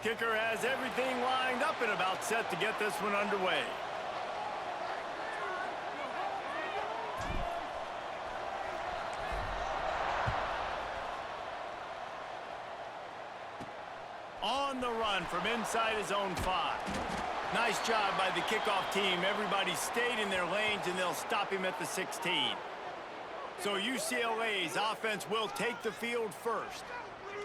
Kicker has everything lined up and about set to get this one underway. On the run from inside his own 5. Nice job by the kickoff team. Everybody stayed in their lanes, and they'll stop him at the 16. So UCLA's offense will take the field first.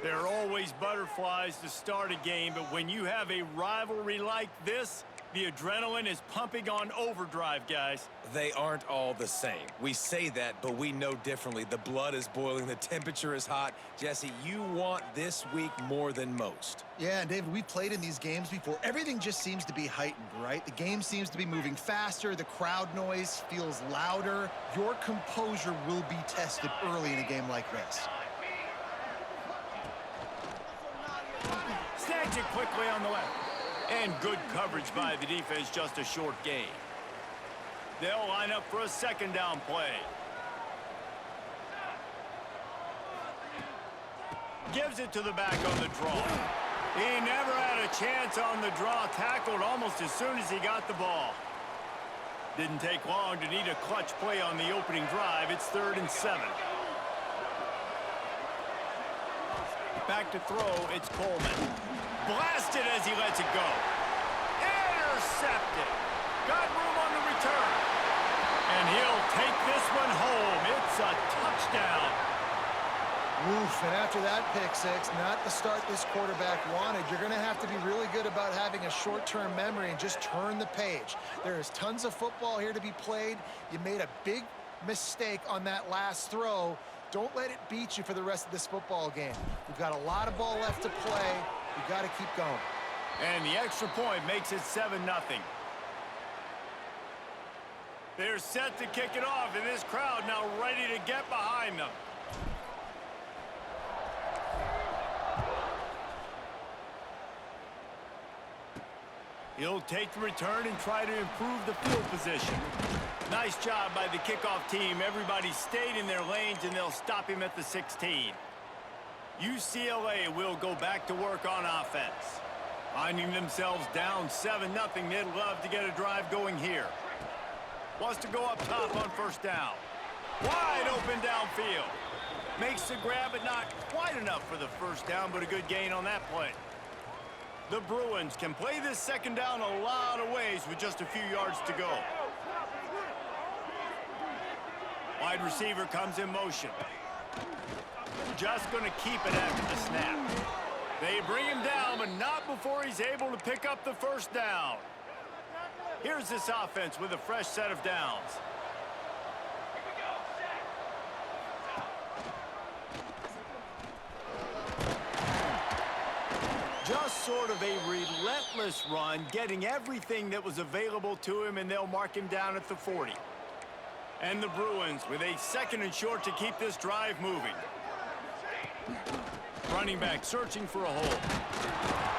There are always butterflies to start a game, but when you have a rivalry like this, the adrenaline is pumping on overdrive, guys. They aren't all the same. We say that, but we know differently. The blood is boiling. The temperature is hot. Jesse, you want this week more than most. Yeah, and David, we've played in these games before. Everything just seems to be heightened, right? The game seems to be moving faster. The crowd noise feels louder. Your composure will be tested early in a game like this. Snatch it quickly on the left. And good coverage by the defense, just a short gain. They'll line up for a second down play. Gives it to the back on the draw. He never had a chance on the draw. Tackled almost as soon as he got the ball. Didn't take long to need a clutch play on the opening drive. It's 3rd and 7. Back to throw, it's Coleman. Blasted as he lets it go. Intercepted. Got room on the return. And he'll take this one home. It's a touchdown. Oof, and after that pick six, not the start this quarterback wanted. You're going to have to be really good about having a short-term memory and just turn the page. There is tons of football here to be played. You made a big mistake on that last throw. Don't let it beat you for the rest of this football game. We've got a lot of ball left to play. We've got to keep going. And the extra point makes it 7-0. They're set to kick it off, and this crowd now ready to get behind them. He'll take the return and try to improve the field position. Nice job by the kickoff team. Everybody stayed in their lanes, and they'll stop him at the 16. UCLA will go back to work on offense. Finding themselves down 7-0, they'd love to get a drive going here. Wants to go up top on first down. Wide open downfield. Makes the grab, but not quite enough for the first down, but a good gain on that play. The Bruins can play this second down a lot of ways with just a few yards to go. Wide receiver comes in motion. Just going to keep it after the snap. They bring him down, but not before he's able to pick up the first down. Here's this offense with a fresh set of downs. Just sort of a relentless run, getting everything that was available to him, and they'll mark him down at the 40. And the Bruins with a 2nd and short to keep this drive moving. Running back searching for a hole.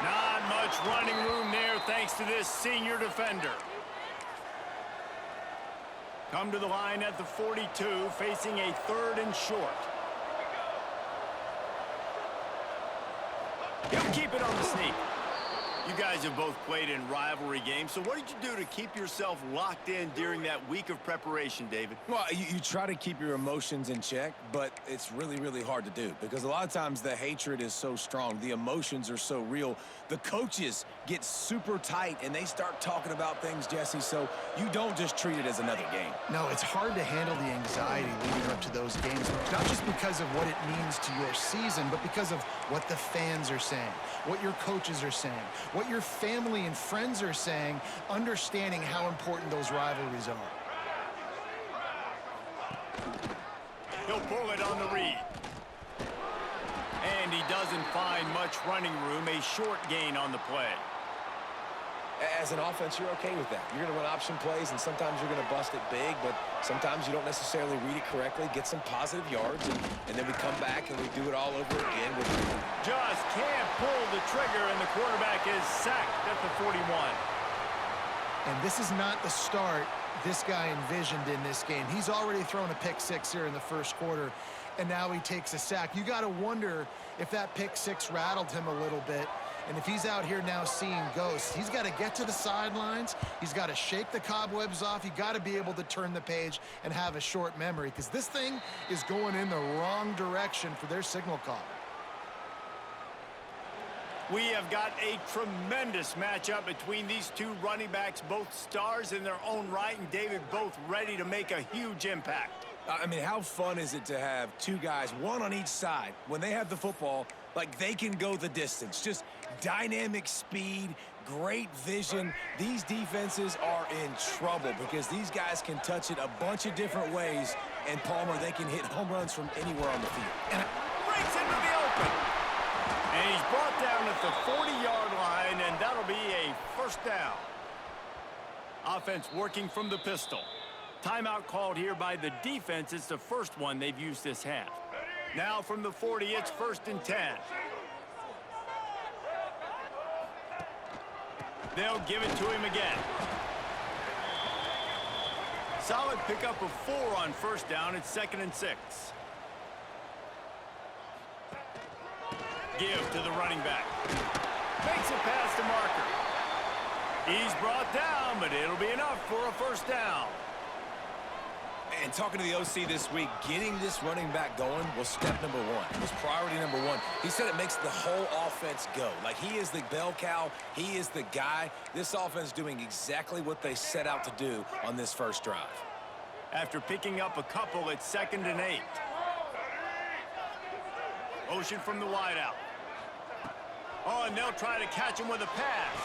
Not much running room there thanks to this senior defender. Come to the line at the 42, facing a 3rd and short. He'll keep it on the sneak. You guys have both played in rivalry games, so what did you do to keep yourself locked in during that week of preparation, David? Well, you try to keep your emotions in check, but it's really, really hard to do because a lot of times the hatred is so strong. The emotions are so real. The coaches get super tight, and they start talking about things, Jesse, so you don't just treat it as another game. No, it's hard to handle the anxiety leading up to those games, not just because of what it means to your season, but because of what the fans are saying, what your coaches are saying, what your family and friends are saying, understanding how important those rivalries are. He'll pull it on the read. And he doesn't find much running room, a short gain on the play. As an offense, you're okay with that. You're going to run option plays, and sometimes you're going to bust it big, but sometimes you don't necessarily read it correctly, get some positive yards, and then we come back and we do it all over again. Just can't pull the trigger, and the quarterback is sacked at the 41. And this is not the start this guy envisioned in this game. He's already thrown a pick six here in the first quarter, and now he takes a sack. You got to wonder if that pick six rattled him a little bit, And if he's out here now seeing ghosts, he's got to get to the sidelines. He's got to shake the cobwebs off. You got to be able to turn the page and have a short memory, because this thing is going in the wrong direction for their signal caller. We have got a tremendous matchup between these two running backs, both stars in their own right, and David, both ready to make a huge impact. I mean, how fun is it to have two guys, one on each side, when they have the football, like they can go the distance. Just dynamic speed, great vision. These defenses are in trouble because these guys can touch it a bunch of different ways, and Palmer, they can hit home runs from anywhere on the field. And it breaks into the open. And he's brought down at the 40-yard line, and that'll be a first down. Offense working from the pistol. Timeout called here by the defense. It's the first one they've used this half. Now from the 40, it's 1st and 10. They'll give it to him again. Solid pickup of 4 on first down. It's 2nd and 6. Give to the running back. Makes it past the marker. He's brought down, but it'll be enough for a first down. And talking to the OC this week, getting this running back going was step number 1. It was priority number 1. He said it makes the whole offense go. Like, he is the bell cow. He is the guy. This offense is doing exactly what they set out to do on this first drive. After picking up a couple, it's 2nd and 8. Motion from the wideout. Oh, and they'll try to catch him with a pass.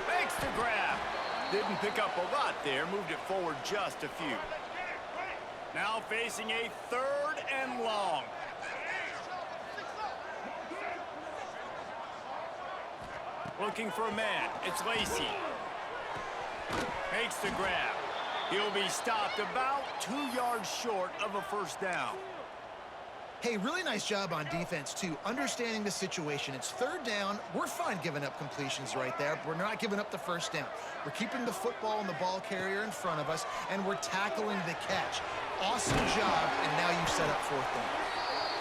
Makes the grab. Didn't pick up a lot there. Moved it forward just a few. Now facing a 3rd and long. Looking for a man. It's Lacey. Makes the grab. He'll be stopped about 2 yards short of a first down. Hey, really nice job on defense, too, understanding the situation. It's 3rd down. We're fine giving up completions right there. We're not giving up the first down. We're keeping the football and the ball carrier in front of us, and we're tackling the catch. Awesome job, and now you set up 4th down.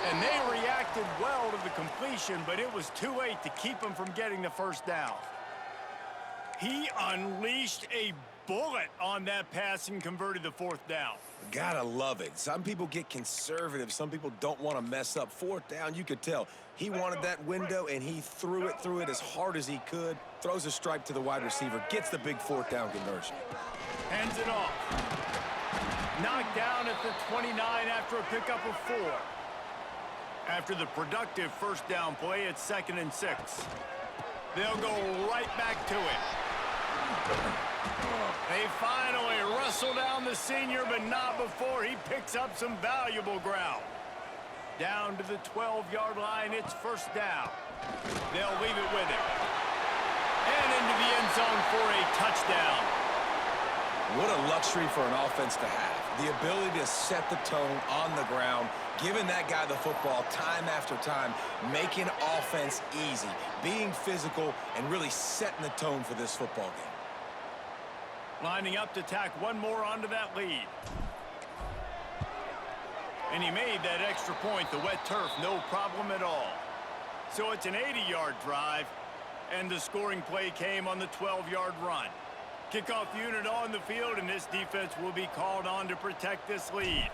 And they reacted well to the completion, but it was too late to keep him from getting the first down. He unleashed a bullet on that pass and converted the 4th down. Gotta love it. Some people get conservative. Some people don't want to mess up. 4th down, you could tell. He wanted that window, and he threw it as hard as he could. Throws a strike to the wide receiver. Gets the big 4th down conversion. Hands it off. Knocked down at the 29 after a pickup of 4. After the productive first down play, it's 2nd and 6. They'll go right back to it. They finally wrestle down the senior, but not before he picks up some valuable ground. Down to the 12-yard line, it's first down. They'll leave it with him. And into the end zone for a touchdown. What a luxury for an offense to have. The ability to set the tone on the ground, giving that guy the football time after time, making offense easy, being physical, and really setting the tone for this football game. Lining up to tack one more onto that lead. And he made that extra point, the wet turf, no problem at all. So it's an 80-yard drive, and the scoring play came on the 12-yard run. Kickoff unit on the field, and this defense will be called on to protect this lead.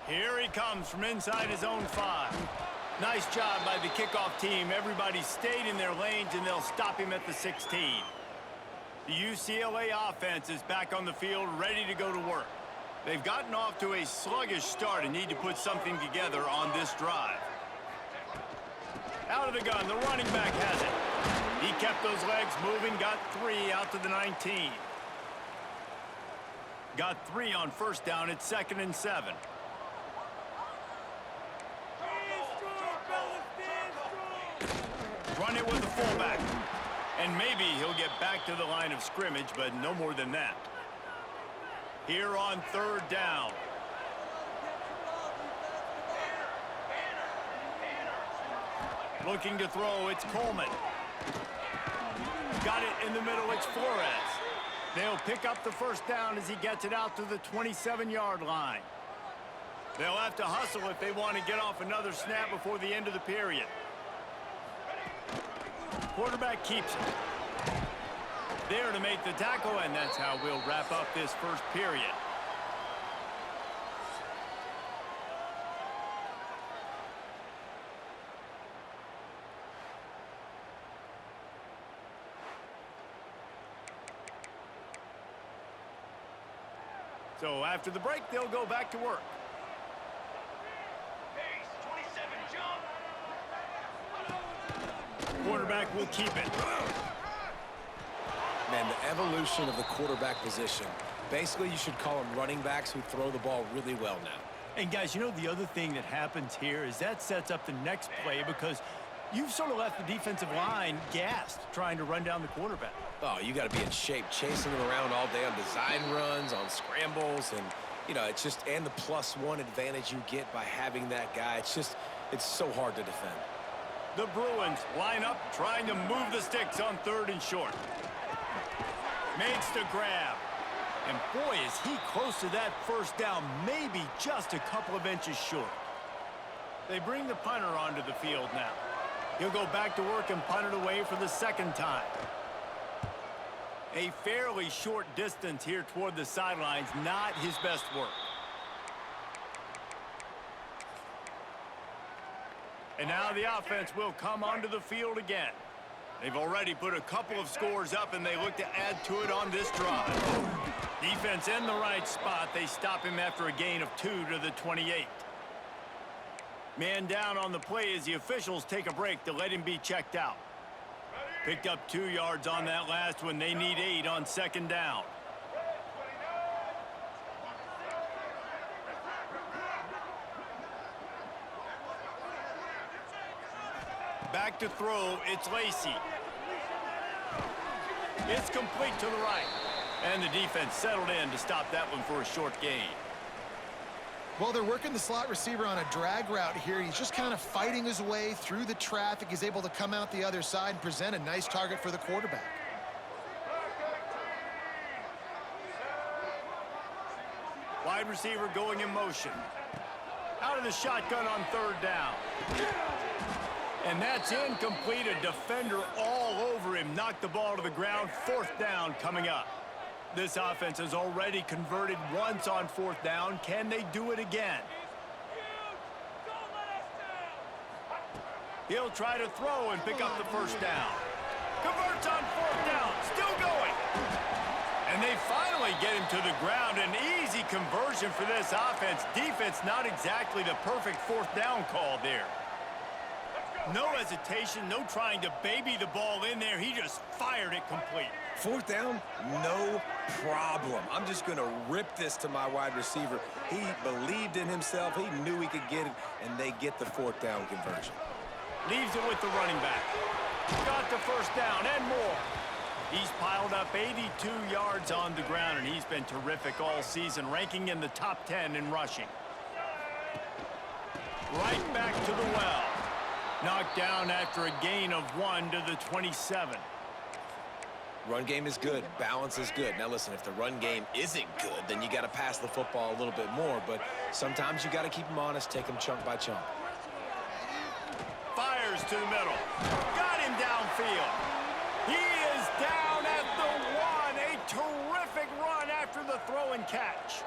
Here he comes from inside his own 5. Nice job by the kickoff team. Everybody stayed in their lanes, and they'll stop him at the 16. The UCLA offense is back on the field, ready to go to work. They've gotten off to a sluggish start and need to put something together on this drive. Out of the gun, the running back has it. He kept those legs moving, got 3 out to the 19. Got 3 on first down. It's 2nd and 7. Run it with the fullback. And maybe he'll get back to the line of scrimmage, but no more than that. Here on 3rd down. Looking to throw, it's Coleman. Got it in the middle, it's Flores. They'll pick up the first down as he gets it out to the 27-yard line. They'll have to hustle if they want to get off another snap before the end of the period. Quarterback keeps it. There to make the tackle, and that's how we'll wrap up this first period. So after the break, they'll go back to work. Quarterback will keep it. Man, the evolution of the quarterback position. Basically, you should call them running backs who throw the ball really well now. And guys, you know the other thing that happens here is that sets up the next play because you've sort of left the defensive line gassed trying to run down the quarterback. Oh, you got to be in shape, chasing him around all day on design runs, on scrambles, and, you know, it's just, and the +1 advantage you get by having that guy. It's so hard to defend. The Bruins line up, trying to move the sticks on 3rd and short. Makes the grab. And boy, is he close to that first down, maybe just a couple of inches short. They bring the punter onto the field now. He'll go back to work and punt it away for the second time. A fairly short distance here toward the sidelines, not his best work. And now the offense will come onto the field again. They've already put a couple of scores up, and they look to add to it on this drive. Defense in the right spot. They stop him after a gain of 2 to the 28. Man down on the play as the officials take a break to let him be checked out. Picked up 2 yards on that last one. They need 8 on 2nd down. Back to throw, it's Lacey. It's complete to the right. And the defense settled in to stop that one for a short gain. Well, they're working the slot receiver on a drag route here. He's just kind of fighting his way through the traffic. He's able to come out the other side and present a nice target for the quarterback. Wide receiver going in motion. Out of the shotgun on 3rd down. And that's incomplete. A defender all over him. Knocked the ball to the ground. 4th down coming up. This offense has already converted once on 4th down. Can they do it again? He'll try to throw and pick up the 1st down. Converts on 4th down. Still going. And they finally get him to the ground. An easy conversion for this offense. Defense not exactly the perfect 4th down call there. No hesitation, no trying to baby the ball in there. He just fired it complete. 4th down, no problem. I'm just going to rip this to my wide receiver. He believed in himself. He knew he could get it, and they get the 4th down conversion. Leaves it with the running back. Got the 1st down and more. He's piled up 82 yards on the ground, and he's been terrific all season, ranking in the top 10 in rushing. Right back to the well. Knocked down after a gain of 1 to the 27. Run game is good. Balance is good. Now, listen, if the run game isn't good, then you got to pass the football a little bit more. But sometimes you got to keep them honest, take them chunk by chunk. Fires to the middle. Got him downfield. He is down at the 1. A terrific run after the throw and catch.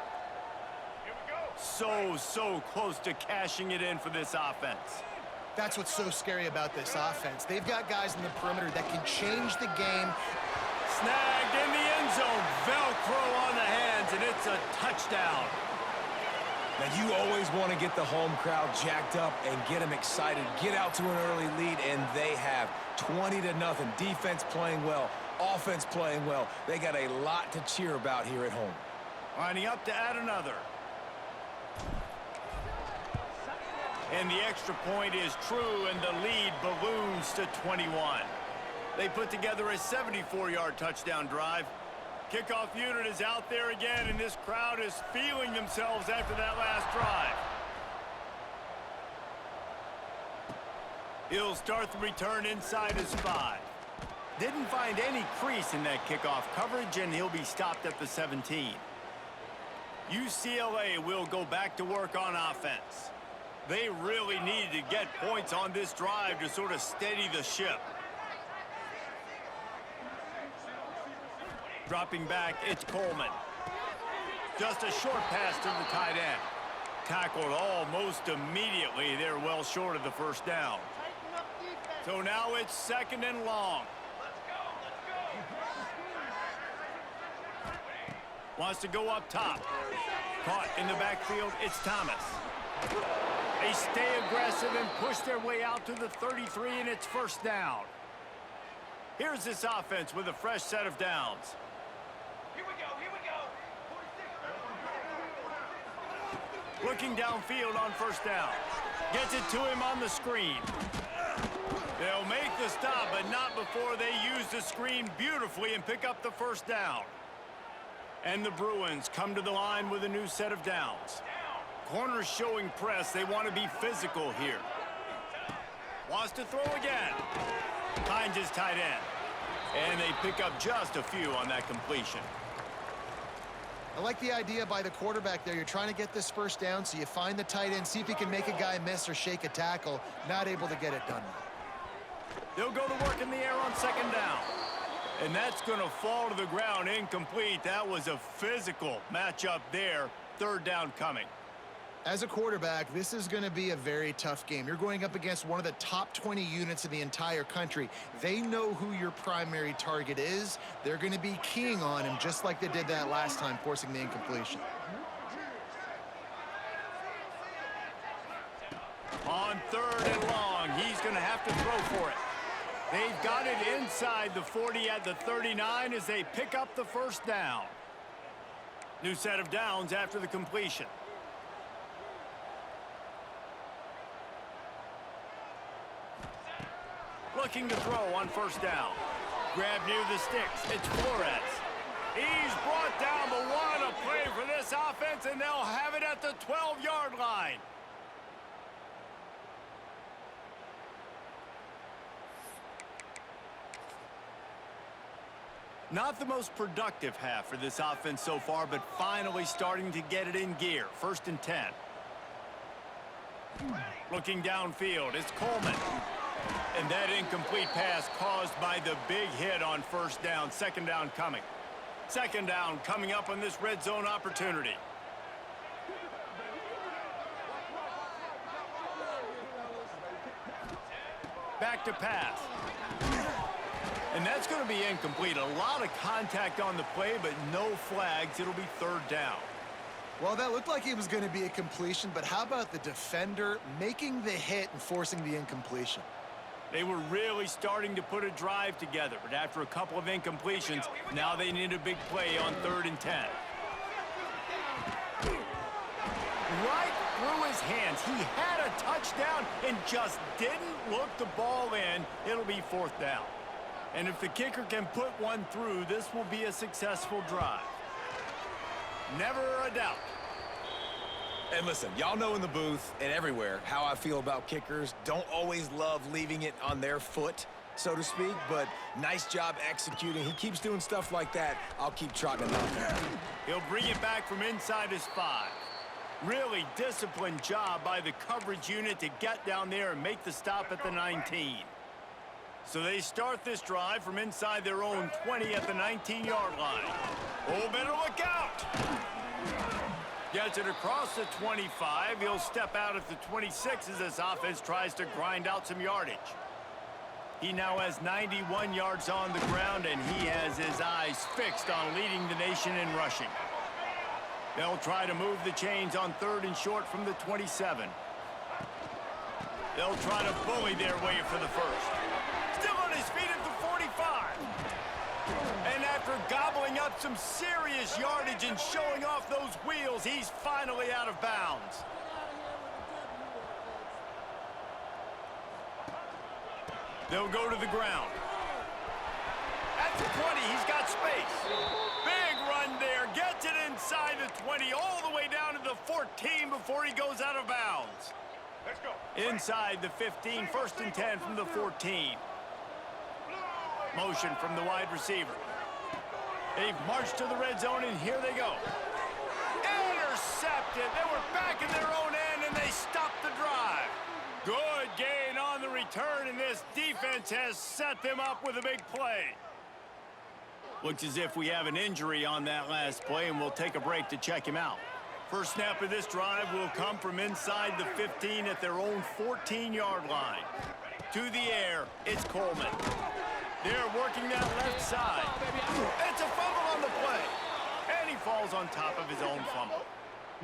Here we go. So close to cashing it in for this offense. That's what's so scary about this offense. They've got guys in the perimeter that can change the game. Snagged in the end zone. Velcro on the hands, and it's a touchdown. Now, you always want to get the home crowd jacked up and get them excited. Get out to an early lead, and they have 20-0. Defense playing well, offense playing well. They got a lot to cheer about here at home. Lining up to add another. And the extra point is true, and the lead balloons to 21. They put together a 74-yard touchdown drive. Kickoff unit is out there again, and this crowd is feeling themselves after that last drive. He'll start the return inside his 5. Didn't find any crease in that kickoff coverage, and he'll be stopped at the 17. UCLA will go back to work on offense. They really needed to get points on this drive to sort of steady the ship. Dropping back, it's Coleman. Just a short pass to the tight end. Tackled almost immediately. They're well short of the first down. So now it's 2nd and long. Wants to go up top. Caught in the backfield, it's Thomas. They stay aggressive and push their way out to the 33, and it's 1st down. Here's this offense with a fresh set of downs. Here we go. Looking downfield on 1st down. Gets it to him on the screen. They'll make the stop, but not before they use the screen beautifully and pick up the 1st down. And the Bruins come to the line with a new set of downs. Corners showing press. They want to be physical here. Wants to throw again. Finds his tight end. And they pick up just a few on that completion. I like the idea by the quarterback there. You're trying to get this 1st down, so you find the tight end, see if he can make a guy miss or shake a tackle. Not able to get it done. They'll go to work in the air on 2nd down. And that's going to fall to the ground incomplete. That was a physical matchup there. 3rd down coming. As a quarterback, this is going to be a very tough game. You're going up against one of the top 20 units in the entire country. They know who your primary target is. They're going to be keying on him just like they did that last time, forcing the incompletion. On 3rd and long, he's going to have to throw for it. They've got it inside the 40 at the 39 as they pick up the 1st down. New set of downs after the completion. Looking to throw on 1st down. Grab near the sticks. It's Flores. He's brought down, but what a play for this offense, and they'll have it at the 12-yard line. Not the most productive half for this offense so far, but finally starting to get it in gear. 1st and 10. Looking downfield, it's Coleman. And that incomplete pass caused by the big hit on 1st down. 2nd down coming. 2nd down coming up on this red zone opportunity. Back to pass. And that's going to be incomplete. A lot of contact on the play, but no flags. It'll be 3rd down. Well, that looked like it was going to be a completion, but how about the defender making the hit and forcing the incompletion? They were really starting to put a drive together, but after a couple of incompletions, now they need a big play on 3rd and 10. Right through his hands. He had a touchdown and just didn't look the ball in. It'll be 4th down. And if the kicker can put one through, this will be a successful drive. Never a doubt. And listen, y'all know in the booth and everywhere how I feel about kickers. Don't always love leaving it on their foot, so to speak, but nice job executing. He keeps doing stuff like that. I'll keep trotting him out there. He'll bring it back from inside his 5. Really disciplined job by the coverage unit to get down there and make the stop at the 19. So they start this drive from inside their own 20 at the 19-yard line. Oh, better look out! Gets it across the 25. He'll step out at the 26 as this offense tries to grind out some yardage. He now has 91 yards on the ground, and he has his eyes fixed on leading the nation in rushing. They'll try to move the chains on 3rd and short from the 27. They'll try to bully their way for the 1st. Still on his feet at the 45. And after gobbling up some serious yardage and showing off those wheels, he's finally out of bounds. They'll go to the ground. At the 20, he's got space. Big run there. Gets it inside the 20, all the way down to the 14 before he goes out of bounds. Let's go. Inside the 15, 1st and 10 from the 14. Motion from the wide receiver. They've marched to the red zone, and here they go. it. They were back in their own end, and they stopped the drive. Good gain on the return, and this defense has set them up with a big play. Looks as if we have an injury on that last play, and we'll take a break to check him out. First snap of this drive will come from inside the 15 at their own 14-yard line. To the air, it's Coleman. They're working that left side. It's a fumble on the play. And he falls on top of his own fumble.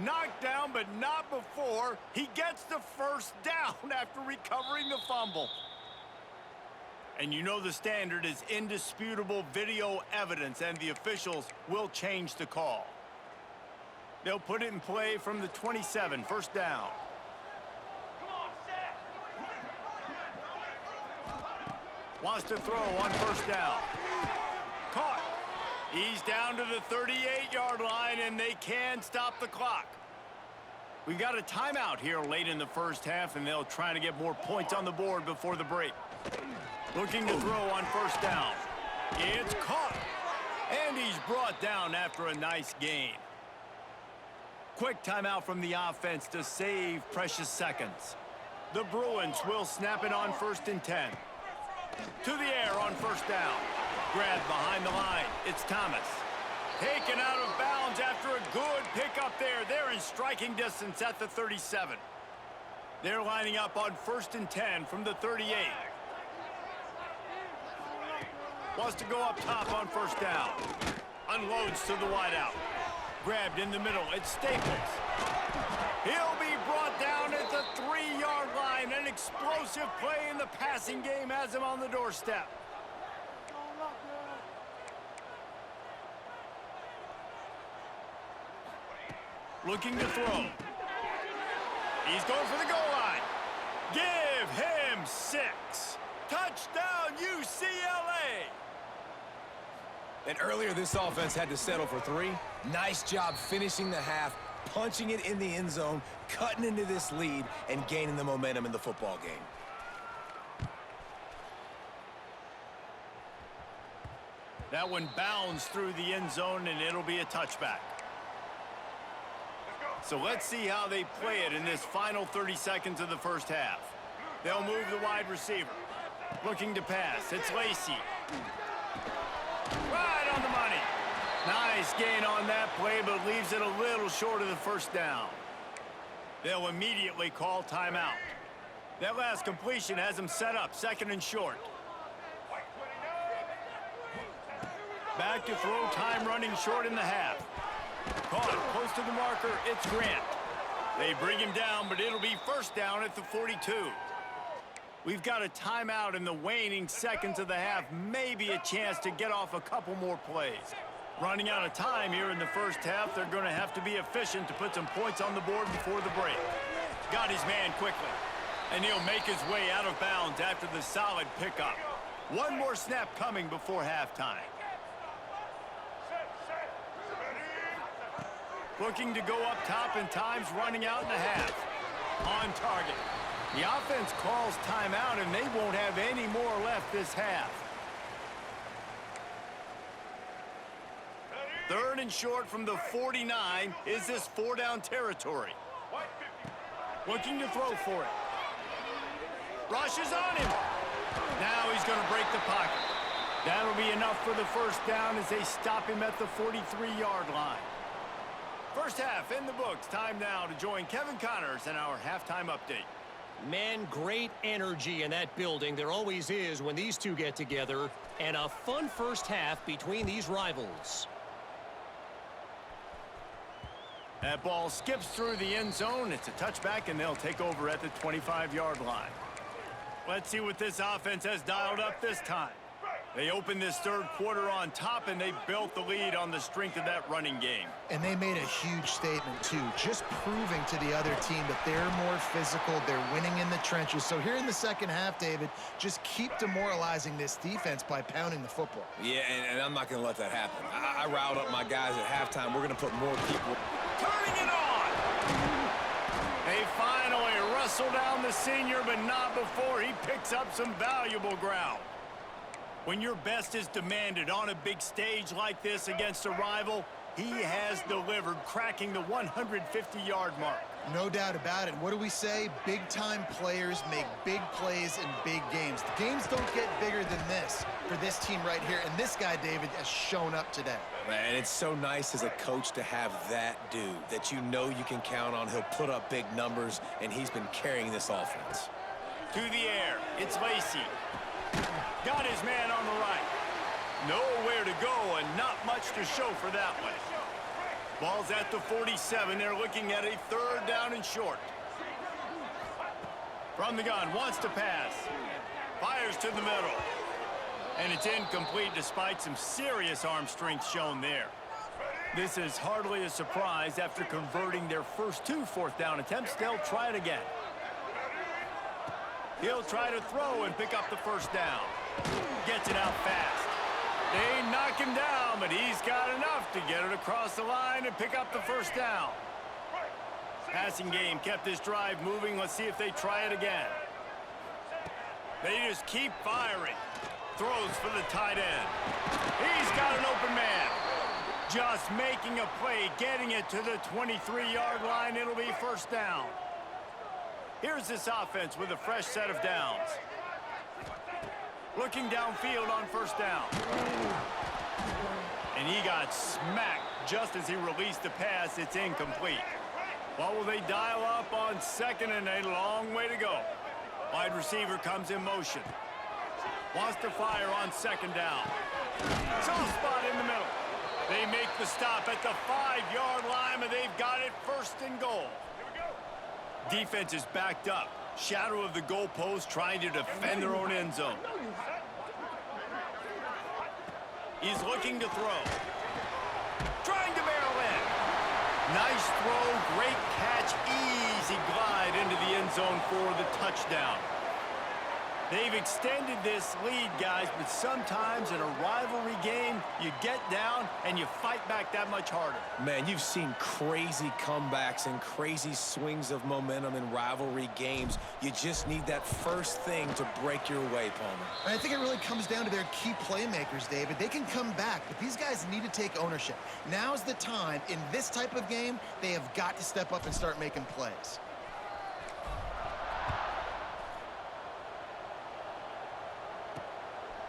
Knocked down, but not before he gets the first down after recovering the fumble. And you know the standard is indisputable video evidence, and the officials will change the call. They'll put it in play from the 27, first down. Wants to throw on first down. Caught. He's down to the 38-yard line, and they can stop the clock. We've got a timeout here late in the first half, and they'll try to get more points on the board before the break. Looking to throw on first down. It's caught. And he's brought down after a nice gain. Quick timeout from the offense to save precious seconds. The Bruins will snap it on first and 10. To the air on first down. Grabbed behind the line. It's Thomas. Taken out of bounds after a good pickup there. They're in striking distance at the 37. They're lining up on first and 10 from the 38. Wants to go up top on first down. Unloads to the wideout. Grabbed in the middle. It's Staples. He'll be brought down at the 3-yard line. An explosive play in the passing game has him on the doorstep. Looking to throw. He's going for the goal line. Give him 6. Touchdown, UCLA. And earlier, this offense had to settle for 3. Nice job finishing the half, punching it in the end zone, cutting into this lead, and gaining the momentum in the football game. That one bounds through the end zone, and it'll be a touchback. So let's see how they play it in this final 30 seconds of the first half. They'll move the wide receiver. Looking to pass. It's Lacey. Right on the money. Nice gain on that play, but leaves it a little short of the first down. They'll immediately call timeout. That last completion has them set up second and short. Back to throw, time running short in the half. Caught close to the marker, it's Grant. They bring him down, but it'll be first down at the 42. We've got a timeout in the waning seconds of the half, maybe a chance to get off a couple more plays. Running out of time here in the first half, they're going to have to be efficient to put some points on the board before the break. Got his man quickly, and he'll make his way out of bounds after the solid pickup. One more snap coming before halftime. Looking to go up top, and time's running out in the half. On target. The offense calls timeout, and they won't have any more left this half. Third and short from the 49. Is this 4-down territory? Looking to throw for it. Rushes on him. Now he's going to break the pocket. That'll be enough for the first down as they stop him at the 43-yard line. First half in the books. Time now to join Kevin Connors in our halftime update. Man, great energy in that building. There always is when these two get together. And a fun first half between these rivals. That ball skips through the end zone. It's a touchback, and they'll take over at the 25-yard line. Let's see what this offense has dialed up this time. They opened this third quarter on top, and they built the lead on the strength of that running game. And they made a huge statement, too, just proving to the other team that they're more physical, they're winning in the trenches. So here in the second half, David, just keep demoralizing this defense by pounding the football. Yeah, and I'm not going to let that happen. I riled up my guys at halftime. We're going to put more people. Turning it on! They finally wrestle down the senior, but not before he picks up some valuable ground. When your best is demanded on a big stage like this against a rival, He has delivered, cracking the 150-yard mark. No doubt about it. What do we say? Big-time players make big plays in big games. The games don't get bigger than this for this team right here, and this guy, David, has shown up today. Man, it's so nice as a coach to have that dude that you know you can count on. He'll put up big numbers, and he's been carrying this offense. To the air, it's Lacey. Got his man on the right. Nowhere to go and not much to show for that one. Ball's at the 47. They're looking at a 3rd down and short. From the gun, wants to pass. Fires to the middle. And it's incomplete despite some serious arm strength shown there. This is hardly a surprise after converting their first 2 4th down attempts. They'll try it again. He'll try to throw and pick up the 1st down. Gets it out fast. They knock him down, but he's got enough to get it across the line and pick up the 1st down. Passing game kept this drive moving. Let's see if they try it again. They just keep firing. Throws for the tight end. He's got an open man. Just making a play, getting it to the 23-yard line. It'll be 1st down. Here's this offense with a fresh set of downs. Looking downfield on 1st down. And he got smacked just as he released the pass. It's incomplete. What will they dial up on 2nd and a long way to go? Wide receiver comes in motion. Wants to fire on 2nd down. Soft spot in the middle. They make the stop at the 5-yard line, but they've got it 1st and goal. Defense is backed up. Shadow of the goalpost trying to defend their own end zone. He's looking to throw. Trying to barrel in. Nice throw, great catch, easy glide into the end zone for the touchdown. They've extended this lead, guys, but sometimes in a rivalry game, you get down and you fight back that much harder. Man, you've seen crazy comebacks and crazy swings of momentum in rivalry games. You just need that first thing to break your way, Palmer. I think it really comes down to their key playmakers, David. They can come back, but these guys need to take ownership. Now's the time. In this type of game, they have got to step up and start making plays.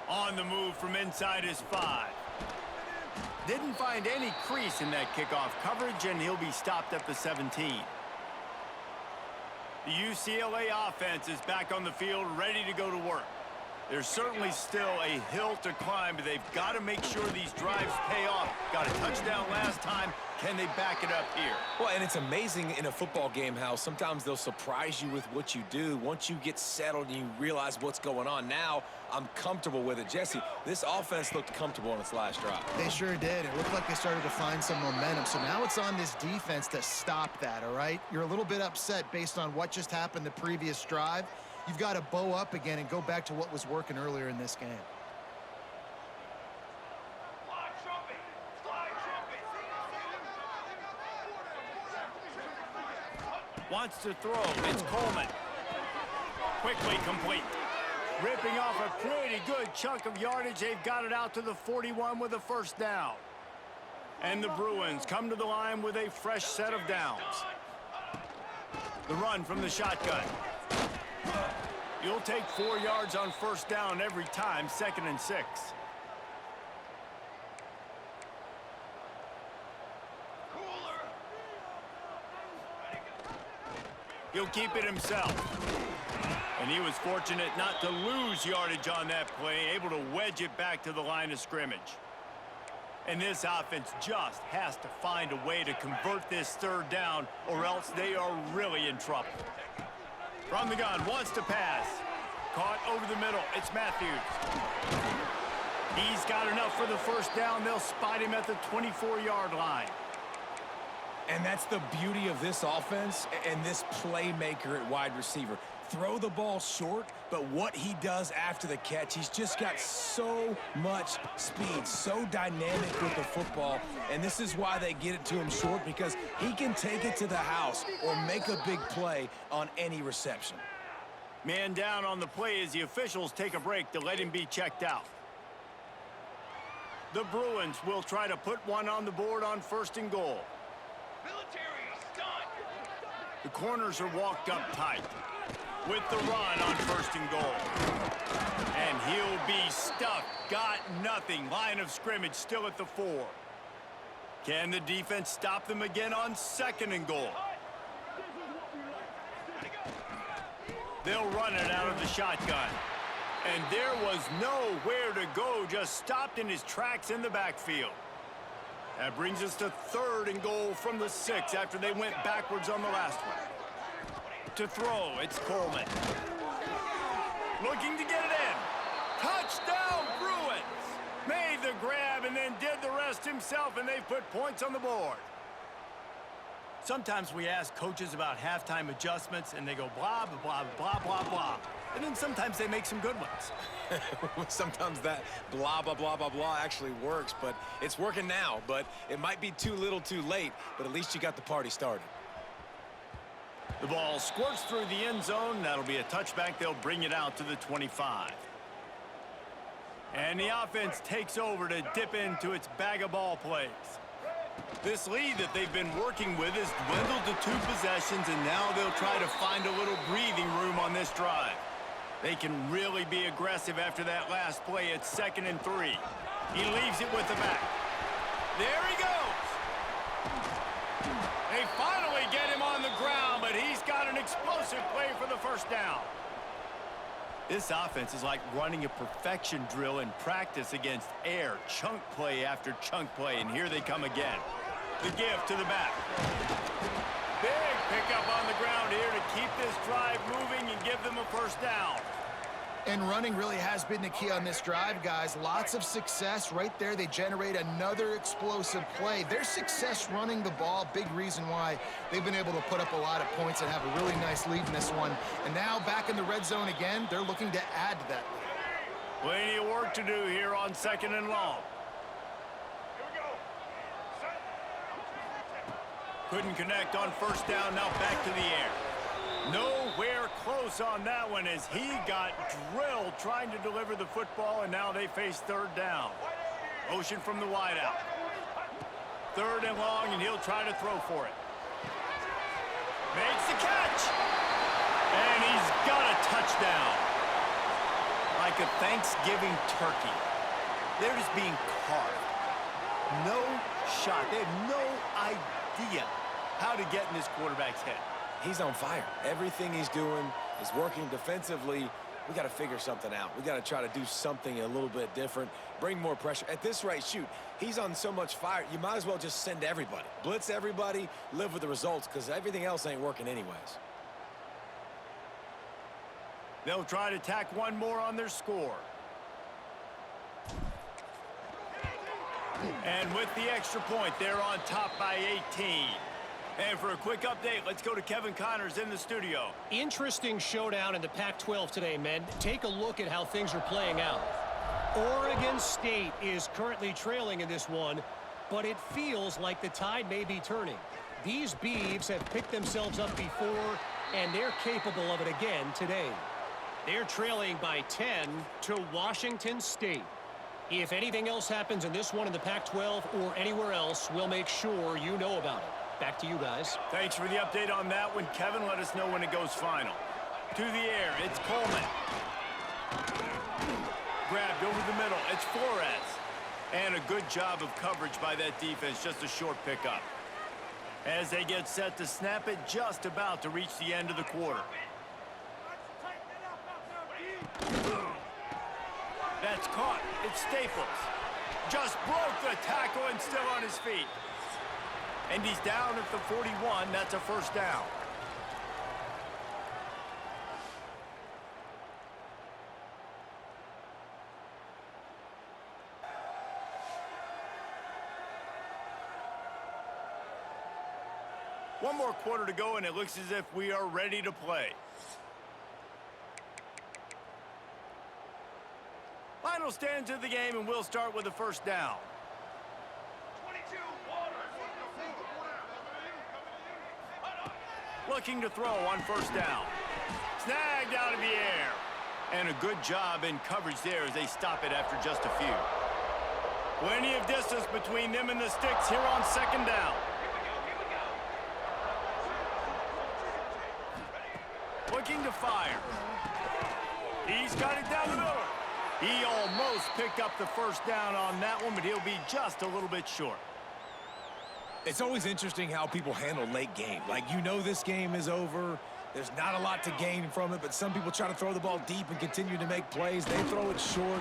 On the move from inside his 5. Didn't find any crease in that kickoff coverage, and he'll be stopped at the 17. The UCLA offense is back on the field, ready to go to work. There's certainly still a hill to climb, but they've got to make sure these drives pay off. Got a touchdown last time. Can they back it up here? Well, and it's amazing in a football game how sometimes they'll surprise you with what you do. Once you get settled and you realize what's going on, now I'm comfortable with it. Jesse, this offense looked comfortable on its last drive. They sure did. It looked like they started to find some momentum. So now it's on this defense to stop that, all right? You're a little bit upset based on what just happened the previous drive. You've got to bow up again and go back to what was working earlier in this game. Wants to throw. It's Coleman. Quickly complete. Ripping off a pretty good chunk of yardage. They've got it out to the 41 with a 1st down. And the Bruins come to the line with a fresh set of downs. The run from the shotgun. You'll take 4 yards on 1st down every time, 2nd and 6. He'll keep it himself. And he was fortunate not to lose yardage on that play, able to wedge it back to the line of scrimmage. And this offense just has to find a way to convert this 3rd down, or else they are really in trouble. From the gun, wants to pass. Caught over the middle. It's Matthews. He's got enough for the 1st down. They'll spot him at the 24-yard line. And that's the beauty of this offense and this playmaker at wide receiver. Throw the ball short, but what he does after the catch, he's just got so much speed, so dynamic with the football, and this is why they get it to him short, because he can take it to the house or make a big play on any reception. Man down on the play as the officials take a break to let him be checked out. The Bruins will try to put one on the board on 1st and goal. Military stunt. The corners are walked up tight with the run on 1st and goal. And he'll be stuffed. Got nothing. Line of scrimmage still at the 4. Can the defense stop them again on 2nd and goal? They'll run it out of the shotgun. And there was nowhere to go, just stopped in his tracks in the backfield. That brings us to 3rd and goal from the 6 after they went backwards on the last one. To throw, it's Coleman. Looking to get it in. Touchdown, Bruins! Made the grab and then did the rest himself, and they put points on the board. Sometimes we ask coaches about halftime adjustments, and they go blah, blah, blah, blah, blah, blah. And then sometimes they make some good ones. Sometimes that blah, blah, blah, blah, blah actually works, but it's working now. But it might be too little too late, but at least you got the party started. The ball squirts through the end zone. That'll be a touchback. They'll bring it out to the 25. And the offense takes over to dip into its bag of ball plays. This lead that they've been working with has dwindled to 2 possessions, and now they'll try to find a little breathing room on this drive. They can really be aggressive after that last play at 2nd and 3. He leaves it with the back. There he goes. They finally get him on the ground, but he's got an explosive play for the 1st down. This offense is like running a perfection drill in practice against air, chunk play after chunk play, and here they come again. The give to the back. Big pickup on the ground here to keep this drive moving and give them a 1st down. And running really has been the key on this drive, guys. Lots of success right there. They generate another explosive play. Their success running the ball, big reason why they've been able to put up a lot of points and have a really nice lead in this one. And now back in the red zone again, they're looking to add to that lead. Plenty of work to do here on 2nd and long. Here we go. Set. Couldn't connect on 1st down, now back to the air. Nowhere close on that one as he got drilled trying to deliver the football, and now they face 3rd down. Motion from the wideout. 3rd and long, and he'll try to throw for it. Makes the catch. And he's got a touchdown. Like a Thanksgiving turkey. They're just being carved. No shot. They have no idea how to get in this quarterback's head. He's on fire. Everything he's doing is working defensively. We got to figure something out. We got to try to do something a little bit different, bring more pressure. At this rate, shoot, he's on so much fire, you might as well just send everybody. Blitz everybody, live with the results, because everything else ain't working anyways. They'll try to tack one more on their score. And with the extra point, they're on top by 18. And for a quick update, let's go to Kevin Connors in the studio. Interesting showdown in the Pac-12 today, men. Take a look at how things are playing out. Oregon State is currently trailing in this one, but it feels like the tide may be turning. These Beavs have picked themselves up before, and they're capable of it again today. They're trailing by 10 to Washington State. If anything else happens in this one in the Pac-12 or anywhere else, we'll make sure you know about it. Back to you guys. Thanks for the update on that one, Kevin. Let us know when it goes final. To the air, it's Coleman. Grabbed over the middle, it's Flores. And a good job of coverage by that defense, just a short pickup. As they get set to snap it, just about to reach the end of the quarter. That's caught. It's Staples. Just broke the tackle and still on his feet. And he's down at the 41. That's a 1st down. One more quarter to go, and it looks as if we are ready to play. Final stands of the game, and we'll start with a 1st down. 22. Looking to throw on 1st down. Snagged out of the air. And a good job in coverage there as they stop it after just a few. Plenty of distance between them and the sticks here on second down. Looking to fire. He's got it down the middle. He almost picked up the first down on that one, but he'll be just a little bit short. It's always interesting how people handle late game. Like, you know this game is over. There's not a lot to gain from it, but some people try to throw the ball deep and continue to make plays. They throw it short.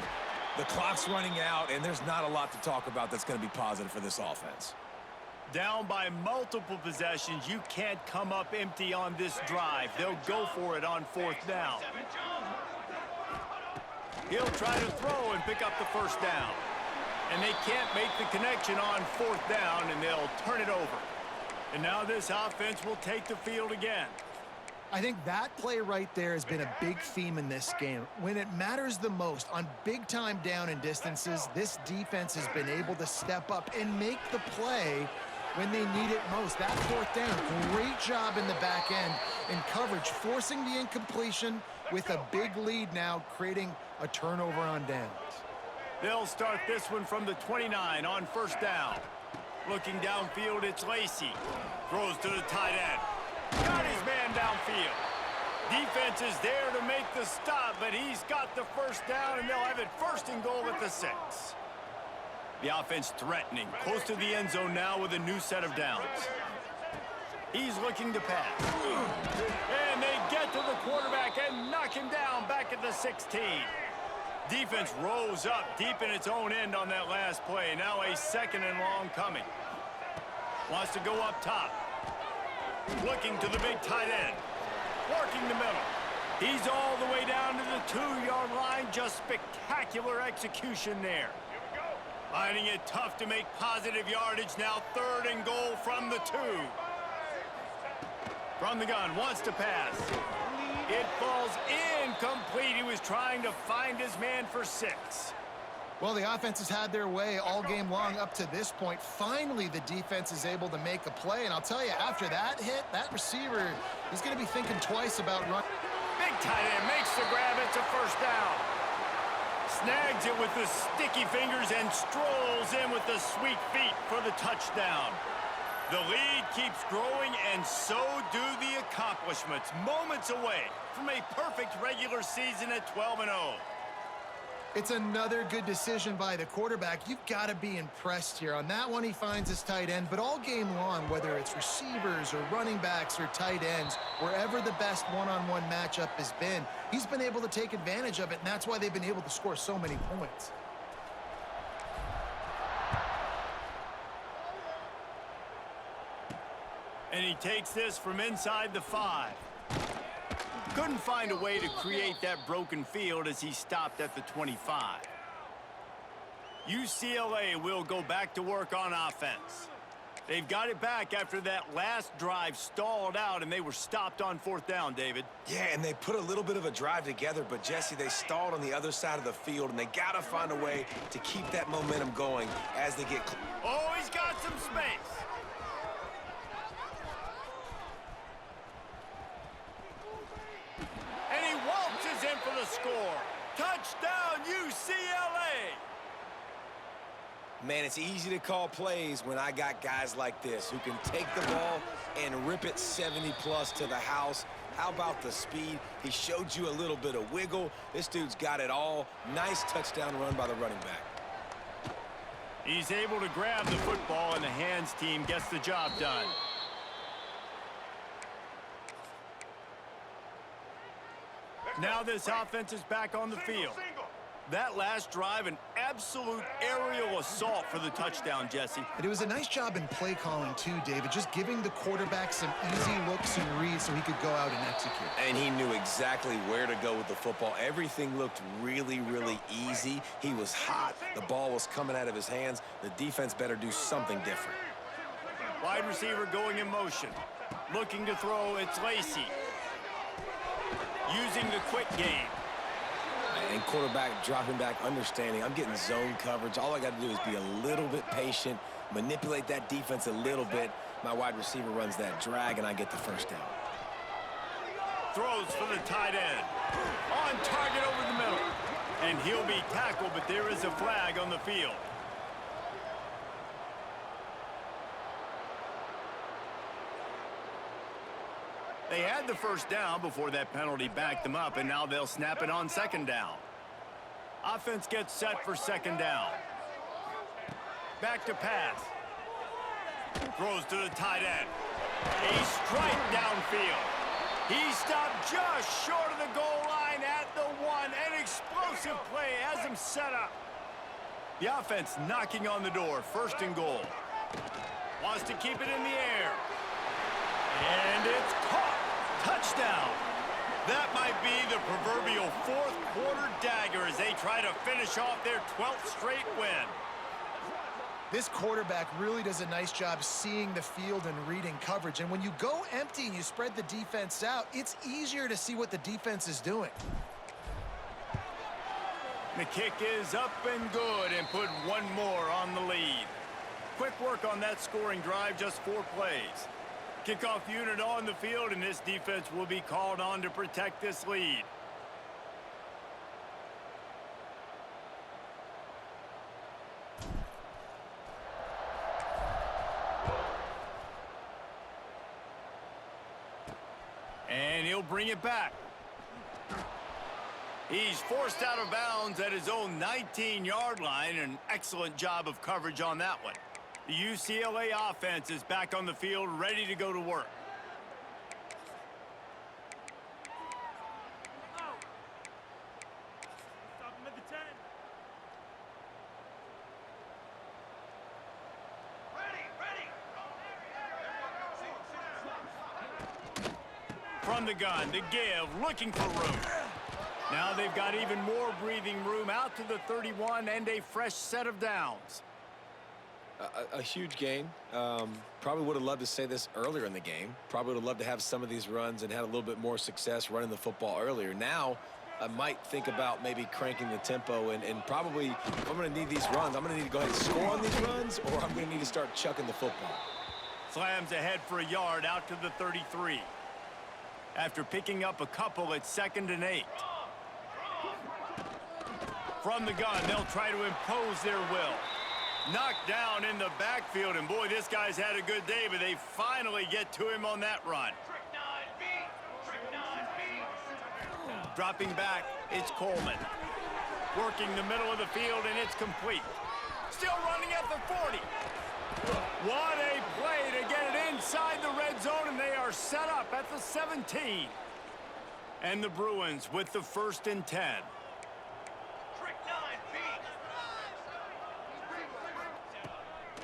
The clock's running out, and there's not a lot to talk about that's going to be positive for this offense. Down by multiple possessions, you can't come up empty on this drive. They'll go for it on fourth down. He'll try to throw and pick up the first down. And they can't make the connection on fourth down, and they'll turn it over. And now this offense will take the field again. I think that play right there has been a big theme in this game. When it matters the most, on big-time down and distances, this defense has been able to step up and make the play when they need it most. That fourth down, great job in the back end in coverage, forcing the incompletion with a big lead now, creating a turnover on downs. They'll start this one from the 29 on first down. Looking downfield, it's Lacey. Throws to the tight end. Got his man downfield. Defense is there to make the stop, but he's got the first down, and they'll have it first and goal at the 6. The offense threatening, close to the end zone now with a new set of downs. He's looking to pass. And they get to the quarterback and knock him down back at the 16. Defense rose up deep in its own end on that last play. Now a second and long coming. Wants to go up top. Looking to the big tight end. Working the middle. He's all the way down to the 2-yard line. Just spectacular execution there. Finding it tough to make positive yardage now. Third and goal from the 2. From the gun, wants to pass. It falls incomplete. He was trying to find his man for 6. Well, the offense has had their way all game long up to this point. Finally, the defense is able to make a play. And I'll tell you, after that hit, that receiver, he's going to be thinking twice about running. Big tight end makes the grab. It's a first down. Snags it with the sticky fingers and strolls in with the sweet feet for the touchdown. The lead keeps growing, and so do the accomplishments. Moments away from a perfect regular season at 12-0. It's another good decision by the quarterback. You've got to be impressed here. On that one, he finds his tight end, but all game long, whether it's receivers or running backs or tight ends, wherever the best one-on-one matchup has been, he's been able to take advantage of it, and that's why they've been able to score so many points. And he takes this from inside the 5. Couldn't find a way to create that broken field as he stopped at the 25. UCLA will go back to work on offense. They've got it back after that last drive stalled out, and they were stopped on fourth down, David. Yeah, and they put a little bit of a drive together, but, Jesse, they stalled on the other side of the field, and they got to find a way to keep that momentum going as they get... Oh, he's got some space. And he waltzes in for the score. Touchdown, UCLA! Man, it's easy to call plays when I got guys like this who can take the ball and rip it 70-plus to the house. How about the speed? He showed you a little bit of wiggle. This dude's got it all. Nice touchdown run by the running back. He's able to grab the football, and the hands team gets the job done. Now this offense is back on the field. That last drive, an absolute aerial assault for the touchdown, Jesse. And it was a nice job in play calling too, David, just giving the quarterback some easy looks and reads so he could go out and execute. And he knew exactly where to go with the football. Everything looked really, really easy. He was hot. The ball was coming out of his hands. The defense better do something different. Wide receiver going in motion. Looking to throw, it's Lacey. Using the quick game. And quarterback dropping back, understanding. I'm getting zone coverage. All I got to do is be a little bit patient, manipulate that defense a little bit. My wide receiver runs that drag, and I get the first down. Throws for the tight end. On target over the middle. And he'll be tackled, but there is a flag on the field. They had the first down before that penalty backed them up, and now they'll snap it on second down. Offense gets set for second down. Back to pass. Throws to the tight end. A strike downfield. He stopped just short of the goal line at the one. An explosive play has him set up. The offense knocking on the door. First and goal. Wants to keep it in the air. And it's caught. Touchdown. That might be the proverbial fourth quarter dagger as they try to finish off their 12th straight win. This quarterback really does a nice job seeing the field and reading coverage. And when you go empty and you spread the defense out, it's easier to see what the defense is doing. The kick is up and good and put one more on the lead. Quick work on that scoring drive, just 4 plays. Kickoff unit on the field, and this defense will be called on to protect this lead. And he'll bring it back. He's forced out of bounds at his own 19-yard line. An excellent job of coverage on that one. The UCLA offense is back on the field, ready to go to work. Stop him at the 10. Ready. From the gun, the give, looking for room. Now they've got even more breathing room out to the 31 and a fresh set of downs. A huge gain. Probably would have loved to say this earlier in the game. Probably would have loved to have some of these runs and had a little bit more success running the football earlier. Now, I might think about maybe cranking the tempo and probably, if I'm going to need these runs, I'm going to need to go ahead and score on these runs, or I'm going to need to start chucking the football. Slams ahead for a yard out to the 33. After picking up a couple, it's 2nd and 8. From the gun, they'll try to impose their will. Knocked down in the backfield, and boy, this guy's had a good day, but they finally get to him on that run. Dropping back, it's Coleman. Working the middle of the field, and it's complete. Still running at the 40. What a play to get it inside the red zone, and they are set up at the 17. And the Bruins with the 1st and 10.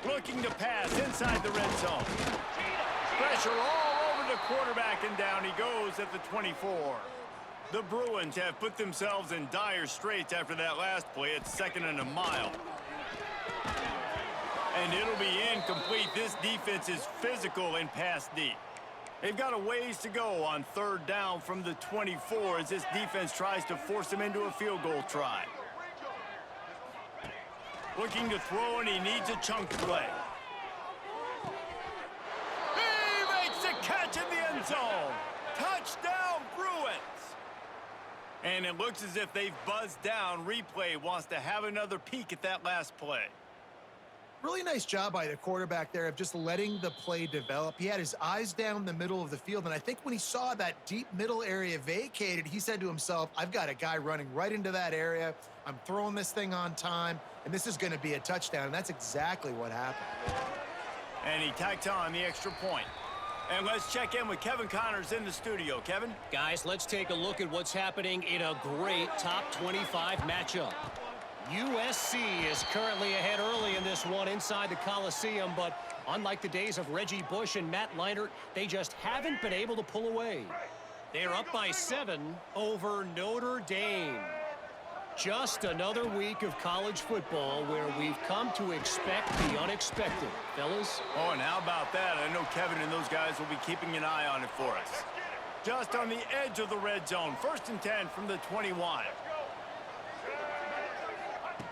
Looking to pass inside the red zone. Pressure all over the quarterback, and down he goes at the 24. The Bruins have put themselves in dire straits after that last play. It's 2nd and a mile. And it'll be incomplete. This defense is physical and pass deep. They've got a ways to go on 3rd down from the 24 as this defense tries to force them into a field goal try. Looking to throw, and he needs a chunk play. He makes the catch in the end zone. Touchdown, Bruins. And it looks as if they've buzzed down. Replay wants to have another peek at that last play. Really nice job by the quarterback there of just letting the play develop. He had his eyes down the middle of the field, and I think when he saw that deep middle area vacated, he said to himself, I've got a guy running right into that area. I'm throwing this thing on time, and this is going to be a touchdown, and that's exactly what happened. And he tacks on the extra point. And let's check in with Kevin Connors in the studio. Kevin? Guys, let's take a look at what's happening in a great top 25 matchup. USC is currently ahead early in this one inside the Coliseum, but unlike the days of Reggie Bush and Matt Leinart, they just haven't been able to pull away. They're up by 7 over Notre Dame. Just another week of college football where we've come to expect the unexpected. Fellas? Oh, and how about that? I know Kevin and those guys will be keeping an eye on it for us. Just on the edge of the red zone. 1st and 10 from the 21.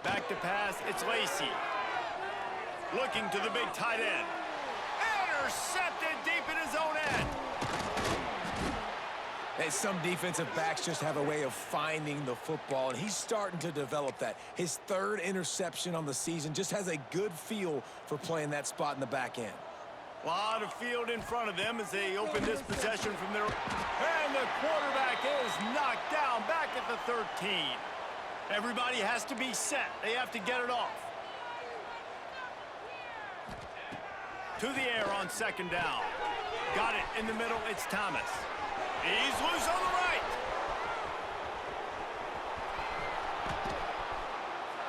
Back to pass, it's Lacey. Looking to the big tight end. Intercepted deep in his own end. And some defensive backs just have a way of finding the football, and he's starting to develop that. His 3rd interception on the season, just has a good feel for playing that spot in the back end. A lot of field in front of them as they open this possession from their... And the quarterback is knocked down back at the 13. Everybody has to be set. They have to get it off. To the air on second down. Got it in the middle. It's Thomas. He's loose on the right.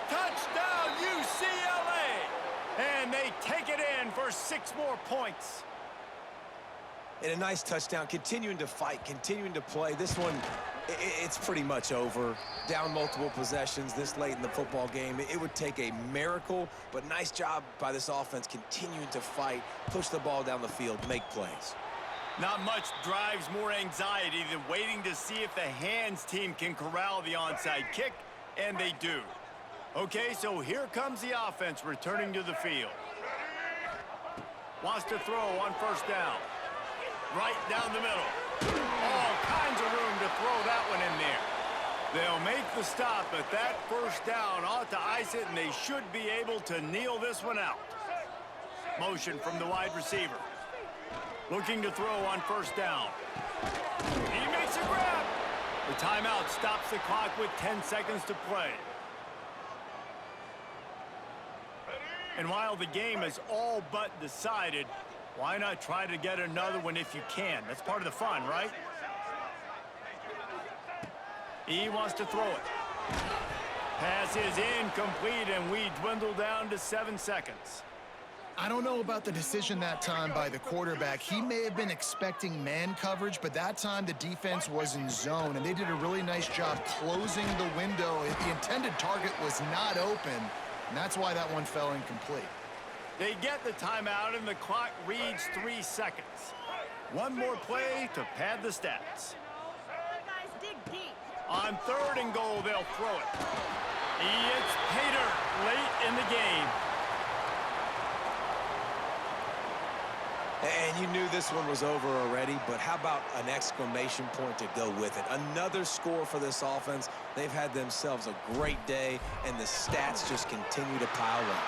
Touchdown, UCLA. And they take it in for 6 more points. And a nice touchdown, continuing to fight, continuing to play. This one, it's pretty much over. Down multiple possessions this late in the football game. It would take a miracle, but nice job by this offense continuing to fight, push the ball down the field, make plays. Not much drives more anxiety than waiting to see if the hands team can corral the onside kick, and they do. Okay, so here comes the offense returning to the field. Wants to throw on first down. Right down the middle. All kinds of room to throw that one in there. They'll make the stop, but that first down ought to ice it, and they should be able to kneel this one out. Motion from the wide receiver. Looking to throw on first down. He makes a grab. The timeout stops the clock with 10 seconds to play. And while the game is all but decided, why not try to get another one if you can? That's part of the fun, right? He wants to throw it. Pass is incomplete, and we dwindle down to 7 seconds. I don't know about the decision that time by the quarterback. He may have been expecting man coverage, but that time the defense was in zone, and they did a really nice job closing the window. The intended target was not open, and that's why that one fell incomplete. They get the timeout, and the clock reads 3 seconds. One more play to pad the stats. On 3rd and goal, they'll throw it. It's Pater late in the game. And you knew this one was over already, but how about an exclamation point to go with it? Another score for this offense. They've had themselves a great day, and the stats just continue to pile up.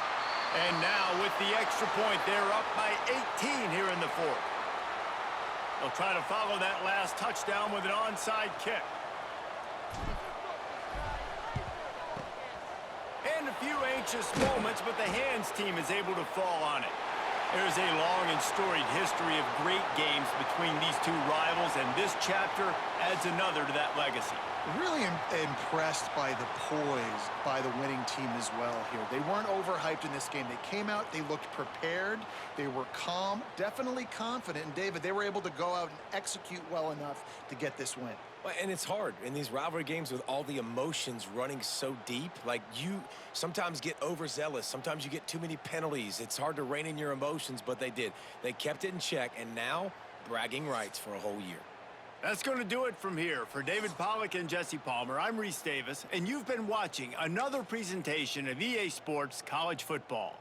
And now with the extra point, they're up by 18 here in the 4th. They'll try to follow that last touchdown with an onside kick. And a few anxious moments, but the hands team is able to fall on it. There's a long and storied history of great games between these two rivals, and this chapter adds another to that legacy. Really impressed by the poise by the winning team as well here. They weren't overhyped in this game. They came out, they looked prepared, they were calm, definitely confident. And David, they were able to go out and execute well enough to get this win. Well, and it's hard in these rivalry games with all the emotions running so deep. Like, you sometimes get overzealous. Sometimes you get too many penalties. It's hard to rein in your emotions, but they did. They kept it in check, and now bragging rights for a whole year. That's going to do it from here. For David Pollack and Jesse Palmer, I'm Reese Davis, and you've been watching another presentation of EA Sports College Football.